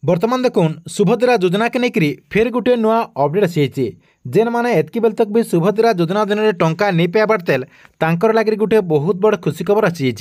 बर्तमान देखुन सुभद्रा योजना के लेकर फिर गोटे नुआ अपडेट आसी जेन मैंने एतकी बेल तक भी सुभद्रा योजना अधीन टंका नहीं पाइबार तेल तांकर लगे गोटे बहुत बड़ खुशी खबर आसी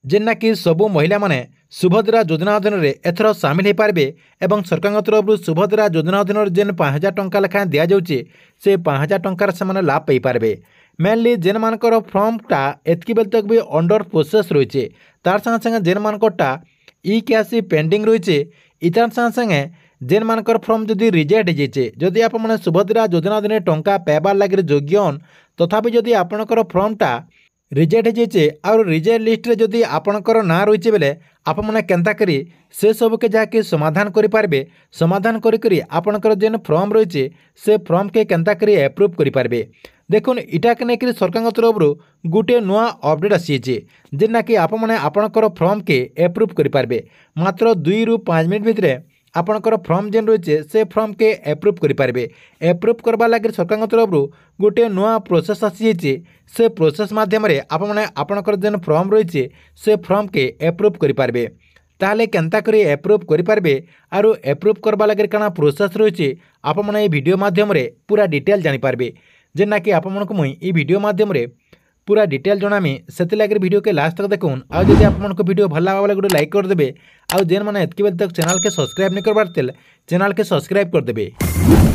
जेना कि सबू महिला माने सुभद्रा योजना अधीन एथर सामिल हो पारे और सरकार तरफ सुभद्रा योजना अधीन जेन 5,000 टंका लेखाएं दि जाऊँगी से 5,000 टंकार से लाभ पाइपारे। मेनली जेन मानकर फर्मटा एतकी बेल तक भी अंडर प्रोसेस रही तार संगे संगे जेन मानकटा इ कैसी पेंडिंग रही इतार संगे संगे जेन मानकर फर्म जदि रिजेक्ट हो जाए जदि आप सुभद्रा योजना अधीन टंका पाइबार लगे योग्य तथापि जदि आपणकर फर्मटा रिजेक्ट हो जाए और रिजेक्ट लिस्ट रे जदि आपणकर ना रही बेले आपने केन्ता करी से सबके जाकि समाधान करें समाधान करी आपणकर जेन फर्म रही से फर्म के केन्ता करी एप्रूव करें। देखुन इटा के लेकर सरकार तरफ गोटे नुआ अपडेट आसी जेना कि आपणकर फर्म के एप्रूव करें मात्र 2 ରୁ 5 मिनट भितर आपणकर फर्म जेन रही से फर्म के एप्रूव करें। एप्रूव करवा लगे सरकार तरफ गोटे नुआ प्रोसेस आसी से प्रोसेस माध्यम आपणकर जेन फर्म रही से फर्म के एप्रूव करें। ताहले केन्ता करी एप्रूव करें और एप्रूव करवा लगे काना प्रोसेस रही आपने वीडियो माध्यम पूरा डिटेल जानीपारे जेना कि आपको मुई वीडियो माध्यम पूरा डिटेल जनामी से लगे वीडियो के लास्ट तक देखुन। आज जब आपको वीडियो भल लगा बोले गोटे लाइक करदे और जेन मैंने एतकी बेल तक चैनल के सब्सक्राइब नहीं करवार चैनल के सब्सक्राइब करदे।